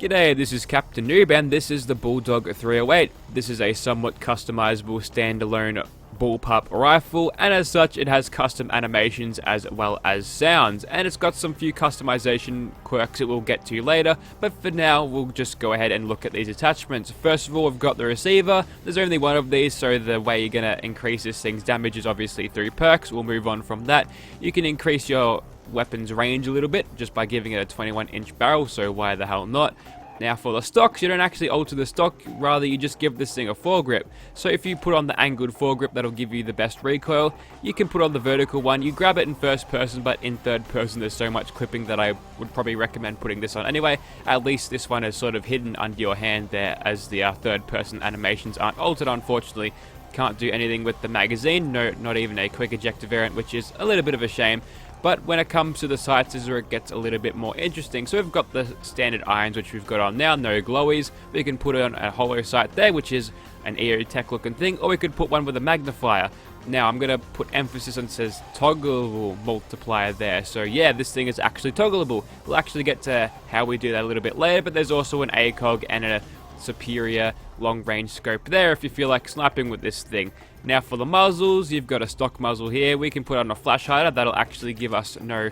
G'day, this is Captainoob and this is the Bulldog 308. This is a somewhat customizable standalone bullpup rifle, and as such it has custom animations as well as sounds, and it's got some few customization quirks that we'll get to later, but for now we'll just go ahead and look at these attachments. First of all, we've got the receiver. There's only one of these, so the way you're going to increase this thing's damage is obviously through perks. We'll move on from that. You can increase your weapon's range a little bit just by giving it a 21-inch barrel, so why the hell not? Now for the stocks, you don't actually alter the stock, rather you just give this thing a foregrip. So if you put on the angled foregrip, that'll give you the best recoil. You can put on the vertical one. You grab it in first person, but in third person there's so much clipping that I would probably recommend putting this on anyway. At least this one is sort of hidden under your hand there, as the third person animations aren't altered, unfortunately. Can't do anything with the magazine, no, not even a quick ejector variant, which is a little bit of a shame. But when it comes to the sights is where it gets a little bit more interesting. So we've got the standard irons, which we've got on now, no glowies. We can put on a hollow sight there, which is an eerie tech looking thing, or we could put one with a magnifier. Now I'm going to put emphasis on, it says toggleable multiplier there. So yeah, this thing is actually toggleable. We'll actually get to how we do that a little bit later, but there's also an ACOG and a superior long range scope there if you feel like sniping with this thing. Now for the muzzles, you've got a stock muzzle here. We can put on a flash hider. That'll actually give us no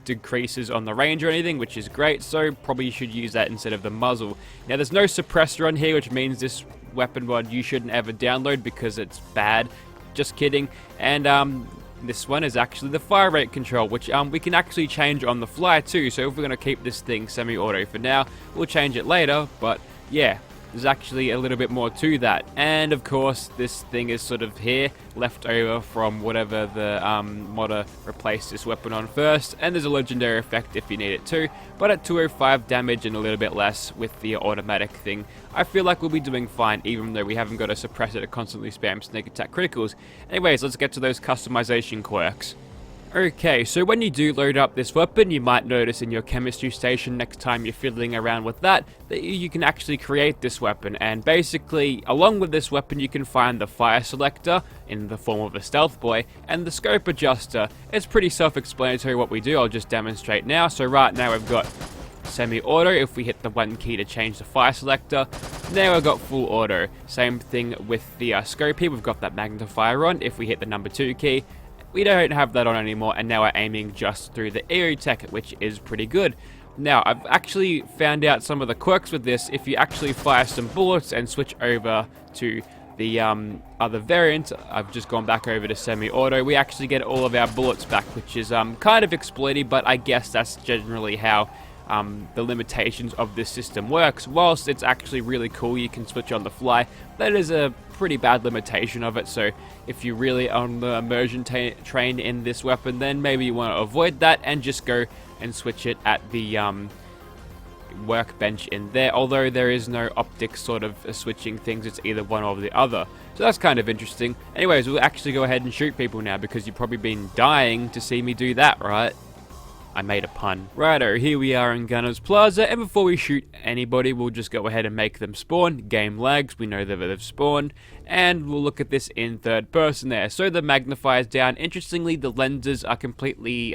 decreases on the range or anything, which is great, so probably you should use that instead of the muzzle. Now there's no suppressor on here, which means this weapon mod you shouldn't ever download because it's bad. Just kidding. And this one is actually the fire rate control, which we can actually change on the fly too. So if we're going to keep this thing semi-auto for now, we'll change it later, but yeah, there's actually a little bit more to that. And of course this thing is sort of here, left over from whatever the modder replaced this weapon on first, and there's a legendary effect if you need it too, but at 205 damage and a little bit less with the automatic thing, I feel like we'll be doing fine, even though we haven't got a suppressor to constantly spam sneak attack criticals. Anyways, let's get to those customization quirks. Okay, so when you do load up this weapon, you might notice in your chemistry station next time you're fiddling around with that you can actually create this weapon, and basically along with this weapon you can find the fire selector in the form of a stealth boy and the scope adjuster. It's pretty self-explanatory what we do. I'll just demonstrate now. So right now we've got semi-auto. If we hit the 1 key to change the fire selector, now we've got full auto. Same thing with the scope here. We've got that magnifier on. If we hit the number 2 key, we don't have that on anymore, and now we're aiming just through the eerie tech, which is pretty good. Now, I've actually found out some of the quirks with this. If you actually fire some bullets and switch over to the other variant, I've just gone back over to semi-auto, we actually get all of our bullets back, which is kind of exploity, but I guess that's generally how the limitations of this system works. Whilst it's actually really cool, you can switch on the fly, that is a pretty bad limitation of it. So if you're really on the immersion train in this weapon, then maybe you want to avoid that and just go and switch it at the workbench in there, although there is no optics sort of switching things, it's either one or the other, so that's kind of interesting. Anyways, we'll actually go ahead and shoot people now, because you've probably been dying to see me do that, right? I made a pun. Righto, here we are in Gunner's Plaza, and before we shoot anybody, we'll just go ahead and make them spawn. Game lags, we know that they've spawned, and we'll look at this in third person there. So the magnifier's down. Interestingly, the lenses are completely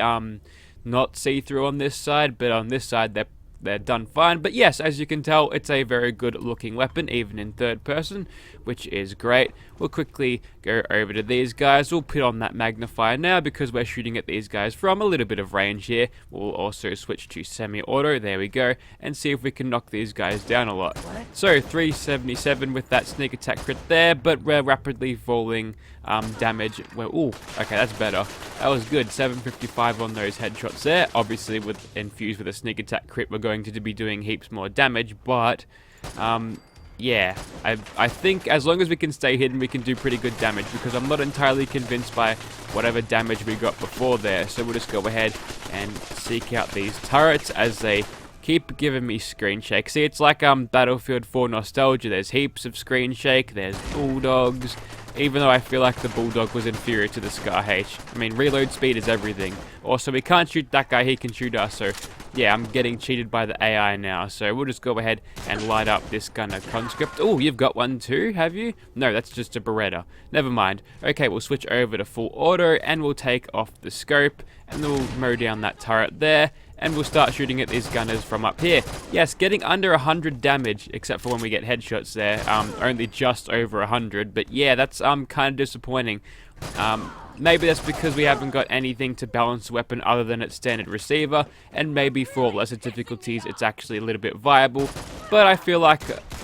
not see-through on this side, but on this side they're done fine. But yes, as you can tell, it's a very good looking weapon, even in third person, which is great. We'll quickly go over to these guys. We'll put on that magnifier now because we're shooting at these guys from a little bit of range here. We'll also switch to semi-auto, there we go, and see if we can knock these guys down a lot. So 377 with that sneak attack crit there, but we're rapidly falling damage. Ooh, okay, that's better. That was good. 755 on those headshots there. Obviously, with infused with a sneak attack crit, we're going to be doing heaps more damage, but yeah, I think as long as we can stay hidden, we can do pretty good damage, because I'm not entirely convinced by whatever damage we got before there. So we'll just go ahead and seek out these turrets as they keep giving me screen shake. See, it's like Battlefield 4 nostalgia. There's heaps of screen shake, there's bulldogs, even though I feel like the Bulldog was inferior to the Scar H. I mean, reload speed is everything. Also, we can't shoot that guy, he can shoot us, so yeah, I'm getting cheated by the AI now. So we'll just go ahead and light up this gunner conscript. Oh, you've got one too, have you? No, that's just a Beretta. Never mind. Okay, we'll switch over to full auto, and we'll take off the scope, and then we'll mow down that turret there. and we'll start shooting at these gunners from up here. Yes, getting under 100 damage, except for when we get headshots there, only just over 100, but yeah, that's kind of disappointing. Maybe that's because we haven't got anything to balance the weapon other than its standard receiver, and maybe for lesser difficulties it's actually a little bit viable, but I feel like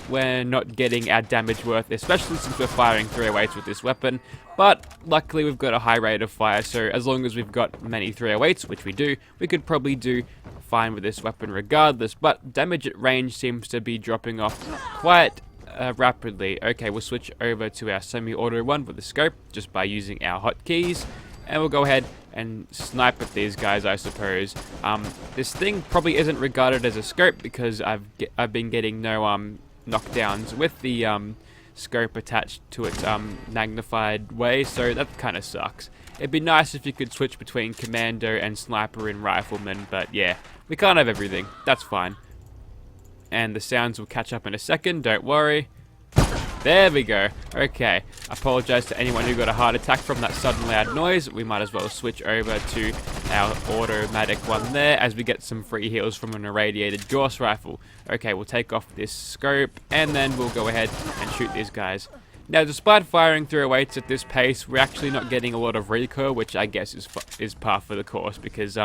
we're not getting our damage worth, especially since we're firing 308s with this weapon. But luckily we've got a high rate of fire, so as long as we've got many 308s, which we do, we could probably do fine with this weapon regardless. But damage at range seems to be dropping off quite rapidly. Okay, we'll switch over to our semi-auto one with the scope just by using our hotkeys, and we'll go ahead and snipe at these guys, I suppose. This thing probably isn't regarded as a scope because I've been getting no knockdowns with the scope attached to its magnified way, so that kind of sucks. It'd be nice if you could switch between commando and sniper and rifleman, but yeah, we can't have everything. That's fine. And the sounds will catch up in a second, don't worry. There we go. Okay, I apologize to anyone who got a heart attack from that sudden loud noise. We might as well switch over to our automatic one there as we get some free heals from an irradiated Gauss rifle. Okay, we'll take off this scope and then we'll go ahead and shoot these guys. Now, despite firing 308s at this pace, we're actually not getting a lot of recoil, which I guess is par for the course because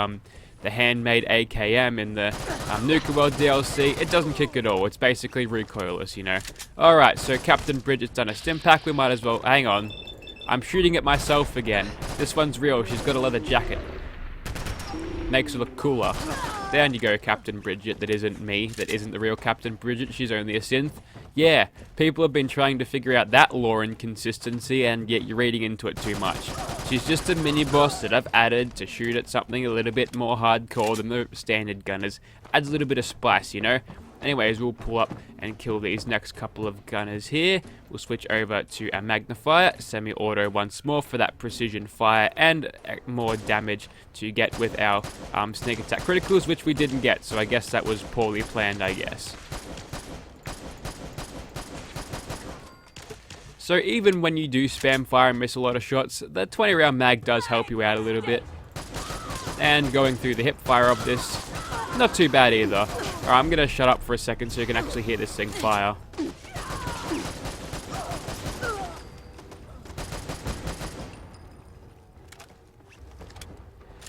the handmade AKM in the Nuka World DLC, it doesn't kick at all. It's basically recoilless, you know. Alright, so Captain Bridget's done a stim pack. We might as well... Hang on. I'm shooting at myself again. This one's real. She's got a leather jacket. Makes her look cooler. Down you go, Captain Bridget. That isn't me. That isn't the real Captain Bridget. She's only a synth. Yeah, people have been trying to figure out that lore inconsistency, and yet you're reading into it too much. She's just a mini-boss that I've added to shoot at something a little bit more hardcore than the standard gunners. Adds a little bit of spice, you know? Anyways, we'll pull up and kill these next couple of gunners here. We'll switch over to our magnifier, semi-auto once more for that precision fire and more damage to get with our sneak attack criticals, which we didn't get, so I guess that was poorly planned, I guess. So even when you do spam fire and miss a lot of shots, the 20 round mag does help you out a little bit. And going through the hip fire of this, not too bad either. Alright, I'm going to shut up for a second so you can actually hear this thing fire.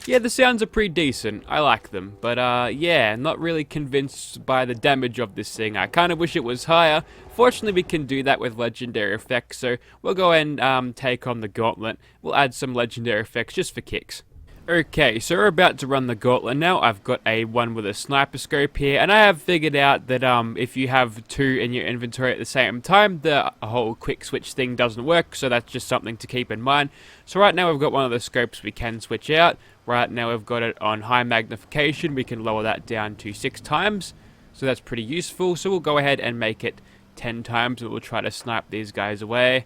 Yeah, the sounds are pretty decent. I like them. But, yeah, not really convinced by the damage of this thing. I kind of wish it was higher. Fortunately, we can do that with legendary effects, so we'll go and take on the Gauntlet. We'll add some legendary effects just for kicks. Okay, so we're about to run the Gauntlet now. I've got a one with a sniper scope here, and I have figured out that if you have two in your inventory at the same time, the whole quick switch thing doesn't work, so that's just something to keep in mind. So right now we've got one of the scopes we can switch out. Right now we've got it on high magnification. We can lower that down to 6 times, so that's pretty useful. So we'll go ahead and make it 10 times, and we'll try to snipe these guys away.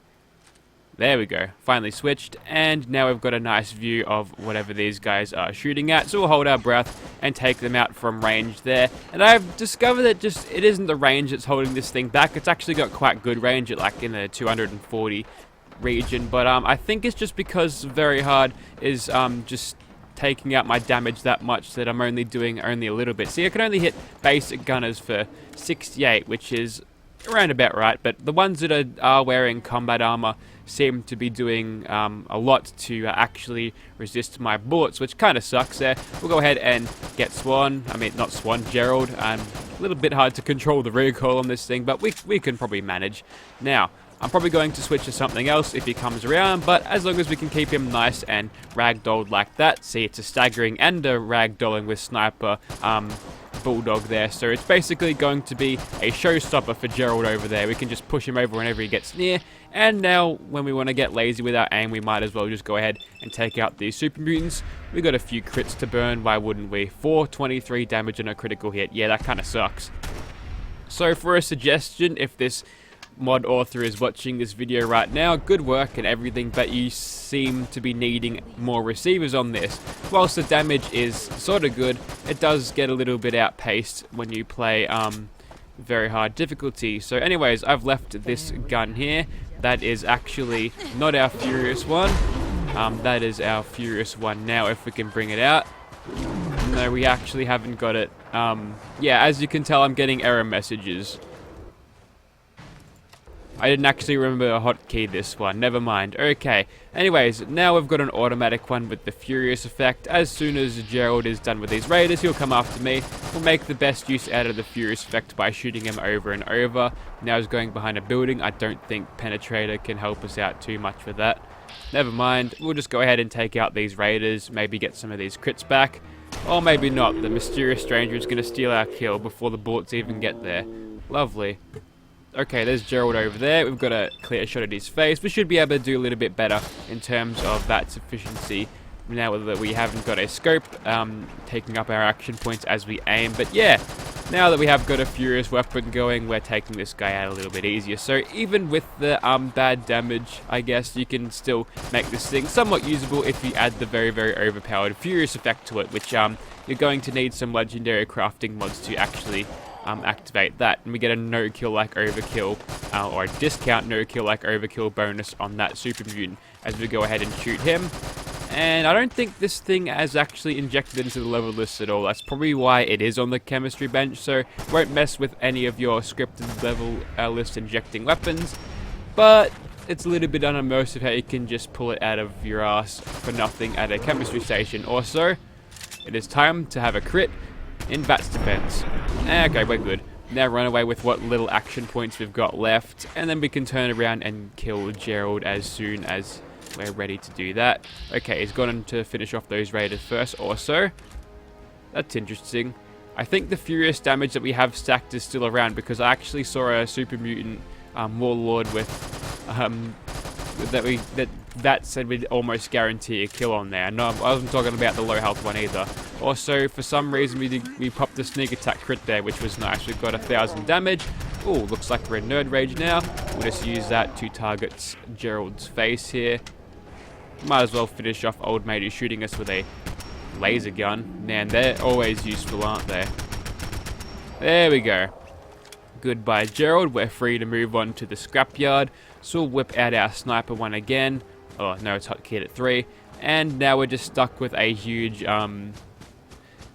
There we go, finally switched, and now we've got a nice view of whatever these guys are shooting at, so we'll hold our breath and take them out from range there. And I've discovered that it isn't the range that's holding this thing back. It's actually got quite good range at like in the 240 region, but I think it's just because Very Hard is just taking out my damage that much that I'm only doing a little bit. See, I can only hit basic gunners for 68, which is around about right, but the ones that are wearing combat armor seem to be doing a lot to actually resist my bullets, which kind of sucks there. We'll go ahead and get Gerald. A little bit hard to control the recoil on this thing, but we can probably manage. Now, I'm probably going to switch to something else if he comes around, but as long as we can keep him nice and ragdolled like that. See, it's a staggering and a ragdolling with sniper Bulldog there, so it's basically going to be a showstopper for Gerald over there. We can just push him over whenever he gets near, and now when we want to get lazy with our aim, we might as well just go ahead and take out these super mutants. We got a few crits to burn, why wouldn't we? 423 damage on a critical hit. Yeah, that kind of sucks. So for a suggestion, if this mod author is watching this video right now, good work and everything, but you seem to be needing more receivers on this. Whilst the damage is sort of good, it does get a little bit outpaced when you play very hard difficulty. So anyways, I've left this gun here. That is actually not our Furious one. That is our Furious one now, if we can bring it out. No, we actually haven't got it. Yeah, as you can tell, I'm getting error messages. I didn't actually remember a hotkey this one. Never mind. Okay. Anyways, now we've got an automatic one with the Furious effect. As soon as Gerald is done with these raiders, he'll come after me. We'll make the best use out of the Furious effect by shooting him over and over. Now he's going behind a building. I don't think Penetrator can help us out too much with that. Never mind. We'll just go ahead and take out these raiders. Maybe get some of these crits back. Or maybe not. The mysterious stranger is going to steal our kill before the bullets even get there. Lovely. Okay, there's Gerald over there. We've got a clear shot at his face. We should be able to do a little bit better in terms of that sufficiency now that we haven't got a scope taking up our action points as we aim. But yeah, now that we have got a Furious weapon going, we're taking this guy out a little bit easier. So even with the bad damage, I guess you can still make this thing somewhat usable if you add the very, very overpowered Furious effect to it, which you're going to need some legendary crafting mods to actually activate that, and we get a no kill like overkill or a discount no kill like overkill bonus on that super mutant as we go ahead and shoot him. And I don't think this thing has actually injected into the level list at all. That's probably why it is on the chemistry bench, so won't mess with any of your scripted level list injecting weapons, but it's a little bit unimmersive how you can just pull it out of your ass for nothing at a chemistry station. Also, it is time to have a crit in Bat's defense. Okay, we're good. Now run away with what little action points we've got left, and then we can turn around and kill Gerald as soon as we're ready to do that. Okay, he's gone on to finish off those raiders first also. That's interesting. I think the Furious damage that we have stacked is still around, because I actually saw a super mutant warlord with that said we'd almost guarantee a kill on there. No, I wasn't talking about the low health one either. Also, for some reason, we popped the sneak attack crit there, which was nice. We've got 1,000 damage. Oh, looks like we're in nerd rage now. We'll just use that to target Gerald's face here. Might as well finish off old mate who's shooting us with a laser gun. Man, they're always useful, aren't they? There we go. Goodbye, Gerald. We're free to move on to the scrapyard. So we'll whip out our sniper one again. Oh, no, it's hotkeyed at 3. And now we're just stuck with a huge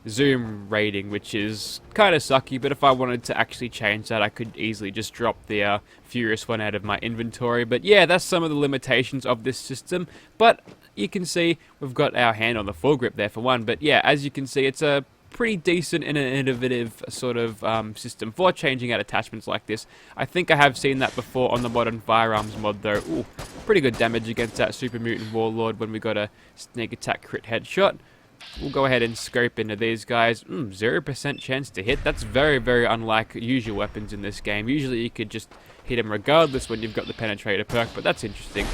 zoom rating, which is kind of sucky. But if I wanted to actually change that, I could easily just drop the Furious one out of my inventory. But yeah, that's some of the limitations of this system. But you can see we've got our hand on the foregrip there for one. But yeah, as you can see, it's a pretty decent and an innovative sort of system for changing out attachments like this. I think I have seen that before on the modern firearms mod though. Ooh, pretty good damage against that super mutant warlord when we got a sneak attack crit headshot. We'll go ahead and scope into these guys. 0% chance to hit. That's very, very unlike usual weapons in this game. Usually you could just hit them regardless when you've got the Penetrator perk, but that's interesting.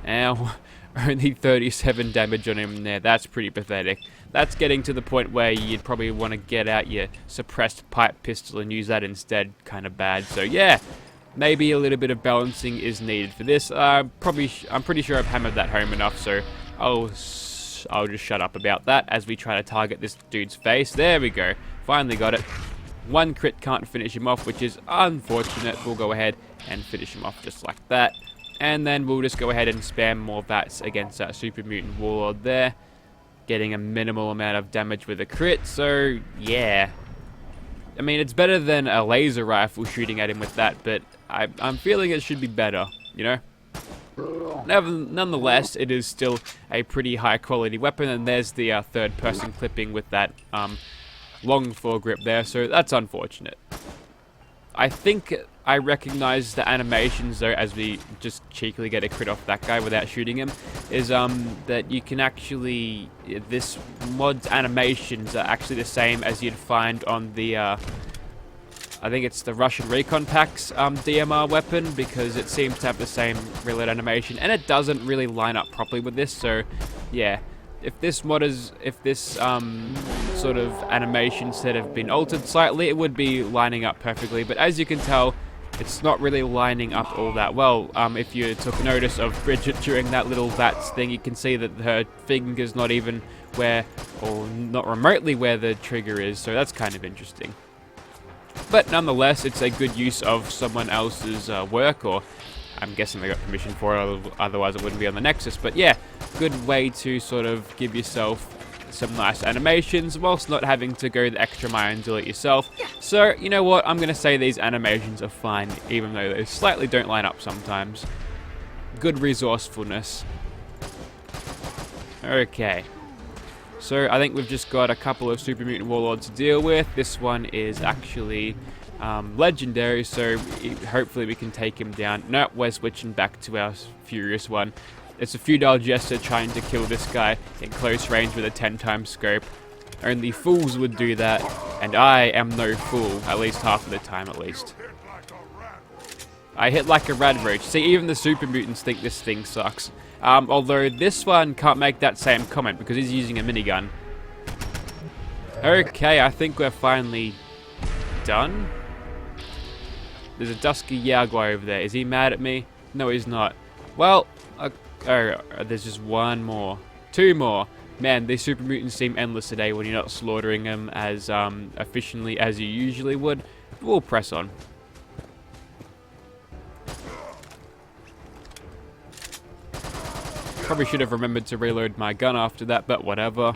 Ow. Only 37 damage on him there. That's pretty pathetic. That's getting to the point where you'd probably want to get out your suppressed pipe pistol and use that instead. Kind of bad. So yeah, maybe a little bit of balancing is needed for this. I'm pretty sure I've hammered that home enough, so I'll just shut up about that as we try to target this dude's face. There we go. Finally got it. One crit can't finish him off, which is unfortunate. We'll go ahead and finish him off just like that. And then we'll just go ahead and spam more VATs against that super mutant warlord there. Getting a minimal amount of damage with a crit, so yeah. I mean, it's better than a laser rifle shooting at him with that, but I'm feeling it should be better, you know? Nonetheless, it is still a pretty high quality weapon, and there's the third person clipping with that long foregrip there, so that's unfortunate. I think I recognize the animations though, as we just cheekily get a crit off that guy without shooting him, is that you can actually, this mod's animations are actually the same as you'd find on the, I think it's the Russian Recon Pack's DMR weapon, because it seems to have the same reload animation, and it doesn't really line up properly with this, so yeah. If this sort of animation set have been altered slightly, it would be lining up perfectly. But as you can tell, it's not really lining up all that well. If you took notice of Bridget during that little VATS thing, you can see that her finger's not even where, or not remotely where the trigger is. So that's kind of interesting. But nonetheless, it's a good use of someone else's work, or I'm guessing they got permission for it, otherwise it wouldn't be on the Nexus. But yeah, good way to sort of give yourself some nice animations whilst not having to go the extra mile and do it yourself. So, you know what, I'm going to say these animations are fine, even though they slightly don't line up sometimes. Good resourcefulness. Okay. So, I think we've just got a couple of Super Mutant Warlords to deal with. This one is actually legendary, so hopefully we can take him down. No, we're switching back to our Furious one. It's a futile gesture trying to kill this guy in close range with a 10-time scope. Only fools would do that, and I am no fool, at least half of the time at least. I hit like a radroach. See, even the super mutants think this thing sucks. Although this one can't make that same comment because he's using a minigun. Okay, I think we're finally done. There's a dusky Jaguar over there. Is he mad at me? No, he's not. Well, there's just one more. Two more. Man, these super mutants seem endless today when you're not slaughtering them as efficiently as you usually would. We'll press on. Probably should have remembered to reload my gun after that, but whatever.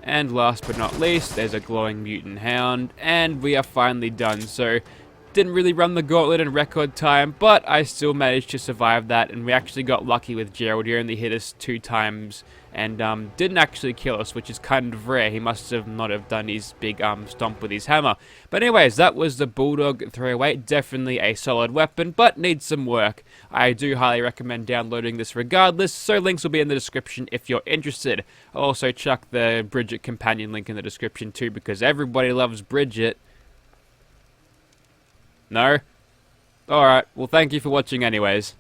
And last but not least, there's a glowing mutant hound, and we are finally done. So, didn't really run the gauntlet in record time, but I still managed to survive that, and we actually got lucky with Gerald. He only hit us 2 times, and didn't actually kill us, which is kind of rare. He must have not have done his big stomp with his hammer. But anyways, that was the Bulldog 308. Definitely a solid weapon, but needs some work. I do highly recommend downloading this regardless, so links will be in the description if you're interested. I'll also chuck the Bridget companion link in the description too, because everybody loves Bridget. No? Alright, well thank you for watching anyways.